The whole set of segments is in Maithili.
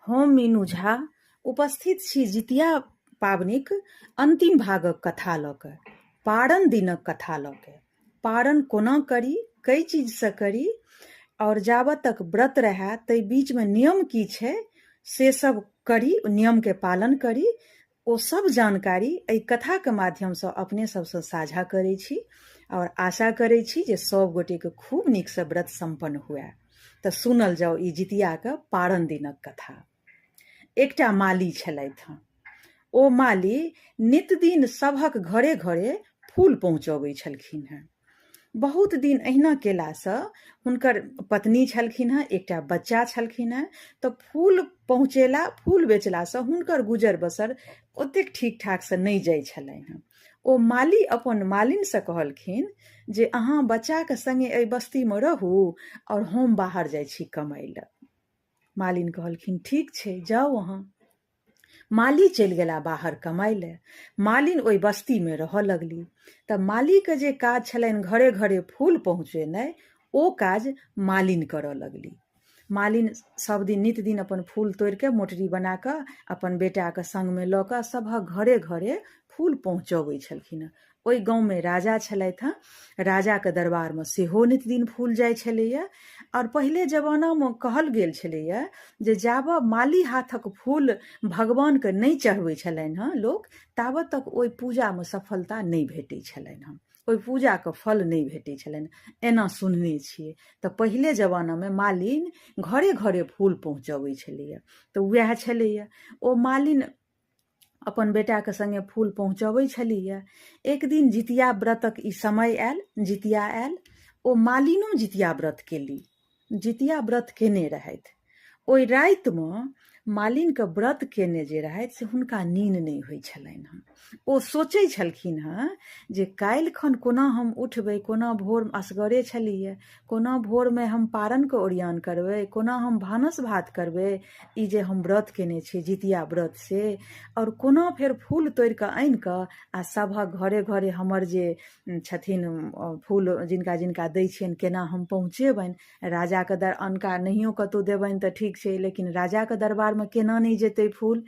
हम मीनू झा उपस्थित छी जितिया पाबनिक अंतिम भागक कथा लऽ कऽ, पारण दिनक कथा लऽ कऽ। पारण कोना करी, कई चीजसँ करी, और जाबत तक व्रत रहै ताहि बीचमे नियम की छै से सब करी, नियमके पालन करी। ओ सब जानकारी एहि कथाके माध्यमसँ अपने सबसँ साझा करै छी और आशा करै छी जे सब गोटेके खूब नीकसँ व्रत सम्पन्न हुए। तऽ सुनल जाओ ई जितियाके पारण दिनक कथा। एकटा माली छलथि हँ। ओ माली नित दिन सभक घरे घरे फूल पहुँचबै छलखिन हेँ। बहुत दिन अहिना केलासँ हुनकर पत्नी छलखिन हेँ, एकटा बच्चा छलखिन हेँ, तऽ फूल पहुँचेला, फूल बेचलासँ हुनकर गुजर बसर ओतेक ठीक ठाकसँ नहि जाइ छलनि हेँ। ओ माली अपन मालिनसँ कहलखिन जे अहाँ बच्चाके सङ्गे एहि बस्तीमे रहू और हम बाहर जाइ छी कमाइ लए। मालिन कहलखिन ठीक छै, जाउ अहाँ। माली चलि गेला बाहर कमाइ लए। मालिन ओहि बस्तीमे रहऽ लगली। तऽ मालीके जे काज छलनि घरे घरे फूल पहुँचेनाइ, ओ काज मालिन करऽ लगली। मालिन सब दिन नित दिन अपन फूल तोड़िके मोटरी बनाकऽ अपन बेटाके सङ्गमे लऽ कऽ सभक घरे घरे फूल पहुँचबै छलखिन हेँ। ओहि गाँवमे राजा छलथि हँ। राजाके दरबारमे सेहो नित दिन फूल जाइ छलैए। और पहिले जमानामे कहल गेल छलैए जे जाबऽ माली हाथक फूल भगवानके नहि चढ़बै छलनि हँ लोक, ताबत तक ओहि पूजामे सफलता नहि भेटै छलनि हँ, ओहि पूजाके फल नहि भेटै छलनि। एना सुनने छियै। तऽ पहिले जमानामे मालिन घरे घरे फूल पहुँचबै छलैए। तऽ वएह छलैए, ओ मालिन अपन बेटाके सङ्गे फूल पहुँचबै छलैए। एक दिन जितिया व्रतक ई समय आयल, जितिया आयल। ओ मालिनो जितिया व्रत केली, जितिया व्रत केने रहथि। ओहि रातिमे मालिनके व्रत केने जे रहथि से हुनका नींद नहि होइ छलनि हँ। ओ सोचै छलखिन हँ जे काल्हि खन कोना हम उठबै, कोना भोर असगरे छलिए, कोना भोरमे हम पारणके ओरियान करबै, कोना हम भानस भात करबै, ई जे हम व्रत केने छी जितिया व्रत से, और कोना फेर फूल तोड़िकऽ आनिकऽ आ सभक घरे घरे हमर जे छथिन फूल जिनका जिनका दै छियनि केना हम पहुँचेबनि। राजाके अनका नहियो कतहु देबनि तऽ ठीक छै, लेकिन राजाके दरबारमे केना नहि जेतै फूल।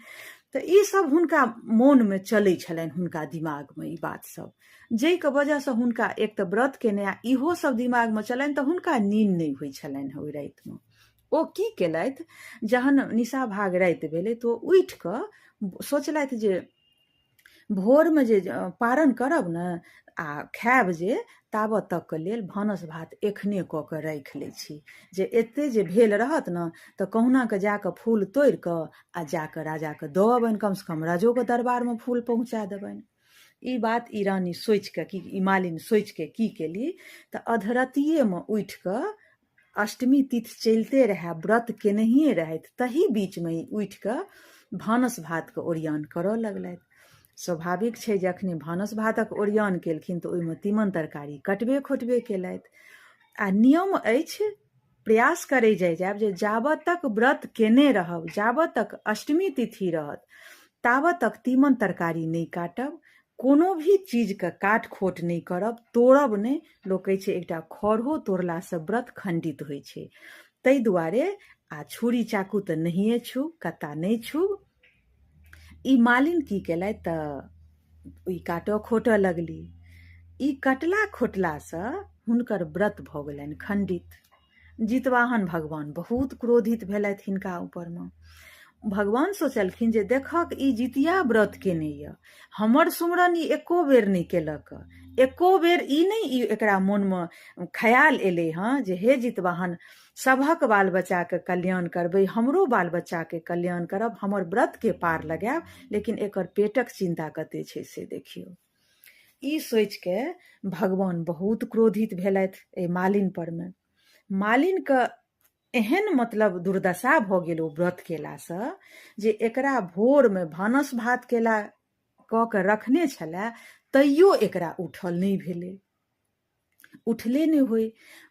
तऽ ई सब हुनका मोनमे चलै छलनि, हुनका दिमागमे ई बात सब, जाहिके वजहसँ हुनका एक तऽ व्रत केने आ इहो सब दिमागमे चलनि, तऽ हुनका नींद नहि होइ छलनि ओहि रातिमे। ओ की केलथि, जहन निशा भाग राति भेलै तऽ ओ उठि कऽ सोचलथि जे भोरमे जे पारण करब ने आ खायब जे, ताबत तकके लेल भानस भात एखने कऽ कऽ राखि लै छी, जे एतेक जे भेल रहत ने तऽ कहुनाके जाकऽ फूल तोड़ि कऽ आ जाकऽ राजाके दऽ अबनि, कमसँ कम राजोके दरबारमे फूल पहुँचा देबनि। ई बात ई रानी सोचिके कि ई मालिन सोचिके की केली, तऽ अधरतिएमे उठि कऽ, अष्टमी तिथि चलिते रहै, व्रत केनहिए रहथि, तही बीचमे ही उठि कऽ भानस भातके ओरियान करऽ लगलथि। स्वाभाविक छै जे अखने भानस भातक ओरियान केलखिन तऽ ओहिमे तीमन तरकारी कटबे खोटबे केलथि। आ नियम अछि, प्रयास करै जायब जे जाबत तक व्रत केने रहब, जाबत तक अष्टमी तिथि रहत, ताबत तक तीमन तरकारी नहि काटब, कोनो भी चीजके काट खोट नहि करब, तोड़ब नहि। लोक कहै छै एकटा खऽरहो तोड़लासँ व्रत खण्डित होइ छै। ताहि दुआरे आ छुरी चाकू तऽ नहिए छू, कत्ता नहि छू। ई मालिन की केलथि तऽ ई काटऽ खोटऽ लगली। ई कटला खोटलासँ हुनकर व्रत भऽ गेलनि खण्डित। जितवाहन भगवान बहुत क्रोधित भेलथि हिनका ऊपरमे। भगवान सोचलखिन जे देखक ई जितिया व्रत केने यऽ, हमर सुमरन ई एको बेर नहि केलक, एको बेर ई नहि ई एकरा मोनमे ख्याल एलै हँ जे हे जितवाहन सभक बाल बच्चाके कल्याण करबै, हमरो बाल बच्चाके कल्याण करब, हमर व्रतके पार लगायब, लेकिन एकर पेटक चिन्ता कते छै से देखियौ। ई सोचिके भगवान बहुत क्रोधित भेलथि एहि मालिन परमे। मालिनके एहन मतलब दुर्दशा भऽ गेल ओ व्रत केलासँ जे एकरा भोरमे भानस भात केला कऽ के रखने छलै, तैयो एकरा उठल नहि भेलै, उठले नहि होय।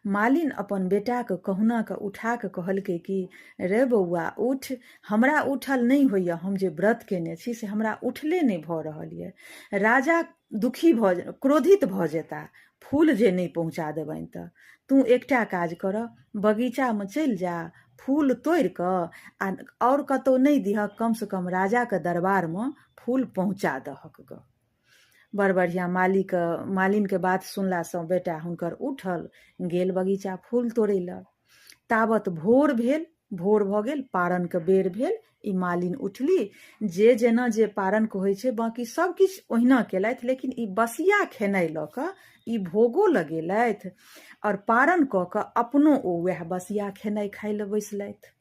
मालिन अपन बेटाके कहुनाके उठाके कहलकै कि रे बौआ उठ, हमरा उठल नहि होइए, हम जे व्रत केने छी से हमरा उठले नहि भऽ रहल यऽ। राजा दुखी क्रोधित भऽ जेता फूल जे नहि पहुँचा देबनि तऽ। तू एकटा काज करऽ, बगीचामे चलि जा, फूल तोड़ि कऽ आओर कतहु नहि दिहक, कमसँ कम राजाके दरबारमे फूल पहुँचा दहक ग। बड़ बढ़िआँ मालिनके बात सुनलासँ बेटा हुनकर उठल, गेल बगीचा फूल तोड़ै लए। ताबत भोर भेल, भोर भऽ गेल, पारणके बेर भेल। ई मालिन उठली, जे जेना जे पारणके होइ छै बाँकी सब किछु ओहिना केलथि, लेकिन ई बसिया खेनाइ लऽ कऽ ई भोगो लगेलथि और पारण कऽ कऽ अपनो ओ वएह बसिया खेनाइ खाइ लए बैसलथि।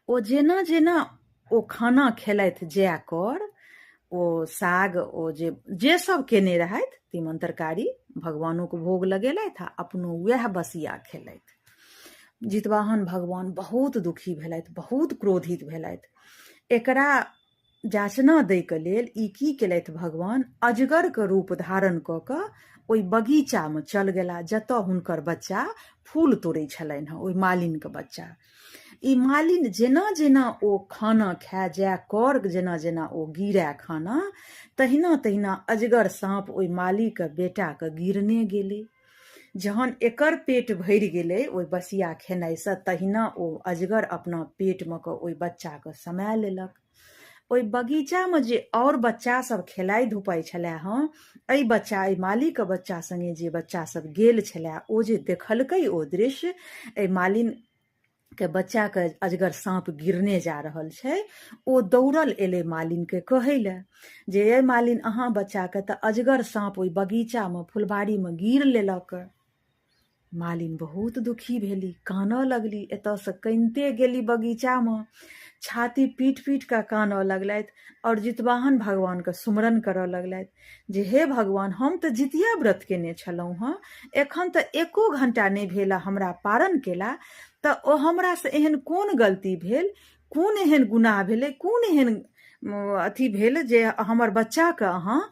ओ जेना जेना ओ खाना खेलथि जै कर, ओ साग ओ जे सब केने रहथि तीमन तरकारी भगवानोके भोग लगेलथि आ अपनो वएह बसिया खेलथि। जितवाहन भगवान बहुत दुखी भेलथि, बहुत क्रोधित भेलथि। एकरा जाचना दैके लेल ई की केलथि भगवान, अजगरके रूप धारण कऽ कऽ ओहि बगीचामे चल गेला जतऽ हुनकर बच्चा फूल तोड़ै छलनि हँ, ओहि मालिनके बच्चा। ई मालिन जेना जेना ओ खाना खाए जाय कर, जेना जेना ओ गिरै खाना, तहिना तहिना अजगर साँप ओहि मालीके बेटाके गिरने गेलै। जहन एकर पेट भरि गेलै ओहि बसिया खेनाइसँ, तहिना ओ अजगर अपना पेटमे कऽ ओहि बच्चाके समाय लेलक। ओहि बगीचामे जे और बच्चा सब खेलाइ धुपाइ छलै हँ, एहि मालीके बच्चा संगे जे बच्चा सब गेल छलै, ओ जे देखलकै ओ दृश्य, एहि मालिन के बच्चा के अजगर साँप गिरने जा रहल छै, ओ दौड़ल एलै मालिन के कहै लए जे ए मालिन, अहाँ बच्चा के तऽ अजगर साँप ओहि बगीचामे फुलबाड़ीमे गिर लेलक। मालिन बहुत दुखी भेली, कानऽ लगली, एतऽसँ कनिते गेली बगीचामे, छाती पीट पीट कऽ कानऽ लगलथि और जितवाहन भगवानके सुमरन करऽ लगलथि जे हे भगवान, हम तऽ जितिया व्रत केने छलहुँ हँ, एखन तऽ एको घंटा नहि भेल हमरा पारण केला, तऽ ओ हमरासँ एहन कोन गलती भेल, कोन एहन गुनाह भेलै, कोन एहन अथी भेल जे हमर बच्चाके अहाँ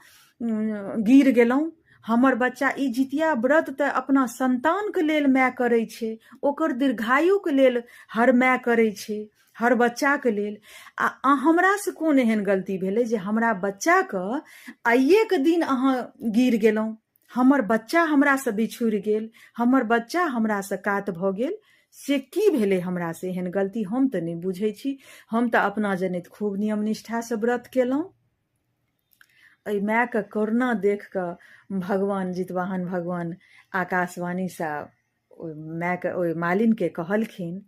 गिर गेलहुँ। हमर बच्चा ई जितिया व्रत तऽ अपना संतानके लेल माय करै छै, ओकर दीर्घायुके लेल हर माय करै छै, हर बच्चाके लेल। आ हमरासँ कोन एहन गलती भेलै जे हमरा बच्चाके आइएके दिन अहाँ गिर गेलहुँ, हमर बच्चा हमरासँ बिछुड़ि गेल, हमर बच्चा हमरासँ कात भऽ गेल, से की भेलै हमरासँ एहन गलती, हम तऽ नहि बुझै छी, हम तऽ अपना जनैत खूब नियम निष्ठासँ व्रत केलहुँ। एहि मायके करुणा देख कऽ भगवान जितवाहन भगवान आकाशवाणीसँ ओहि मायके, ओहि मालिनके कहलखिन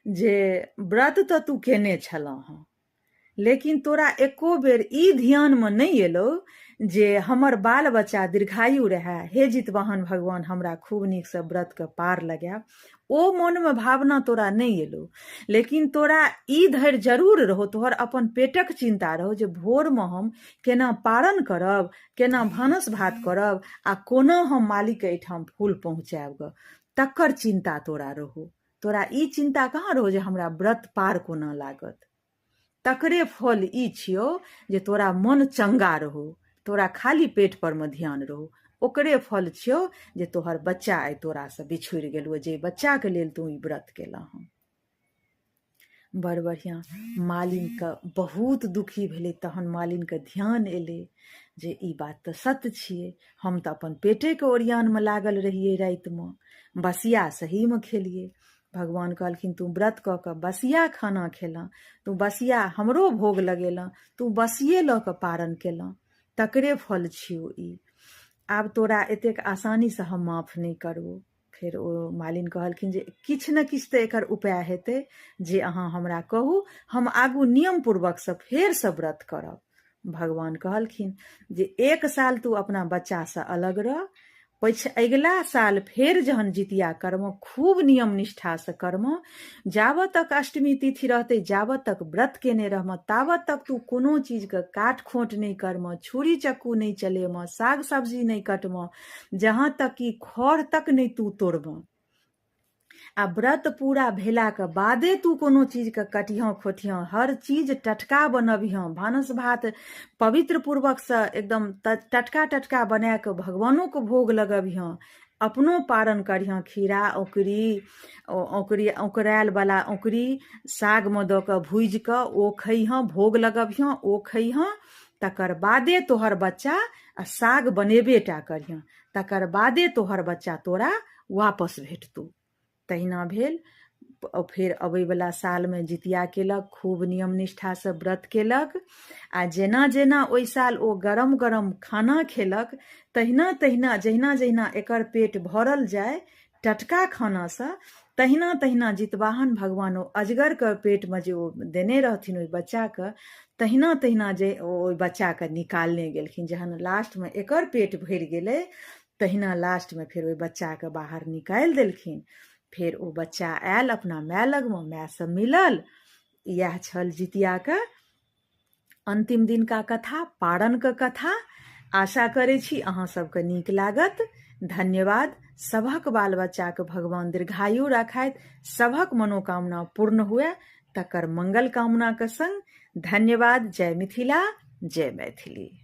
जे व्रत तऽ तू केने छलऽ हँ, लेकिन तोरा एको बेर ई ध्यानमे नहि एलौ जे हमर बाल बच्चा दीर्घायु रहै। हे जितवाहन भगवान, हमरा खूब नीकसँ व्रतके पार लगाएब, ओ मोनमे भावना तोरा नहि एलौ, लेकिन तोरा ई धैर्य जरूर रहौ, तोहर अपन पेटक चिन्ता रहौ जे भोरमे हम केना पारण करब, केना भानस भात करब आ कोना हम मालिकके एहिठाम फूल पहुँचाएब ग, तकर चिन्ता तोरा रहौ। तोरा ई चिन्ता कहाँ रहौ जे हमरा व्रत पार कोना लागत। तकरे फल ई छियौ जे तोरा मन चंगा रहौ, तोरा खाली पेट पर में ध्यान रहौ, ओकरे फल छियौ जे तोहर बच्चा आइ तोरासँ बिछुड़ि गेलौ, जे बच्चाके लेल तू ई व्रत केलऽ हँ। बड़ बढ़िआँ। मालिनके बहुत दुखी भेलै, तहन मालिनके ध्यान एलै जे ई बात तऽ सत्य छियै, हम तऽ अपन पेटेके ओरियानमे लागल रहियै, रातिमे बसिया सहीमे खेलियै। भगवान कहलखिन तू व्रत कऽ कऽ बसिया खाना खेलऽ, तू बसिया हमरो भोग लगेलऽ, तू बसिये लऽ कऽ पारण केलऽ, तकरे फल छियौ ई। आब तोरा एतेक आसानीसँ हम माफ नहि करबौ। फेर ओ मालिन कहलखिन जे किछु ने किछु तऽ एकर उपाय हेतै, जे अहाँ हमरा कहू, हम आगू नियमपूर्वकसँ फेरसँ व्रत करब। भगवान कहलखिन जे 1 साल तू अपना बच्चासँ अलग रह, अगिला साल फेर जहन जितिया कर्म खूब नियम निष्ठासँ कर्म, जाबत तक अष्टमी तिथि रहतै, जाबत तक व्रत केने रहम, ताबत तक तू कोनो चीजके काट खोट नहि करम, छुरी चक्कू नहीं चलेम, साग सब्जी नहीं कटम, जहाँ तक कि खर तक नहीं तू तोड़ब। आ व्रत पूरा भेलाके बादे तू कोनो चीजके कटिहँ खोटिहँ, हर चीज टटका बनबिहँ, भानस भात पवित्र पूर्वकसँ एकदम टटका टटका बनाकऽ भगवानोके भोग लगबिहँ, अपनो पारण करिहँ, खीरा औंकरायलवला औंकरी सागमे दऽ कऽ भूजि कऽ ओ खइहँ, भोग लगबिहँ, ओ खइहँ, तकर बादे तोहर बच्चा, आ साग बनेबे टा करिहँ, तकर बादे तोहर बच्चा तोरा वापस भेटतौ। तहिना भेल। फेर अबैवला सालमे जितिया केलक, खूब नियम निष्ठासँ व्रत केलक। आ जेना जेना ओहि साल ओ गरम गरम खाना खेलक, तहिना तहिना जहिना जहिना एकर पेट भरल जाय टटका खानासँ, तहिना तहिना जितवाहन भगवान ओ अजगरके पेटमे जे ओ देने रहथिन ओहि बच्चाके, तहिना तहिना जे ओहि बच्चाके निकालने गेलखिन। जहन लास्टमे एकर पेट भरि गेलै, तहिना लास्टमे फेर ओहि बच्चाके बाहर निकालि देलखिन। फेर ओ बच्चा आयल अपना माय लगमे, मायसँ मिलल। इएह छल जितियाके अन्तिम दिनका कथा, पारणके कथा। आशा करै छी अहाँ सबके नीक लागत। धन्यवाद। सभक बाल बच्चाके भगवान दीर्घायु रखैत, सभक मनोकामना पूर्ण हुए, तकर मंगल कामनाके संग धन्यवाद। जय मिथिला, जय मैथिली।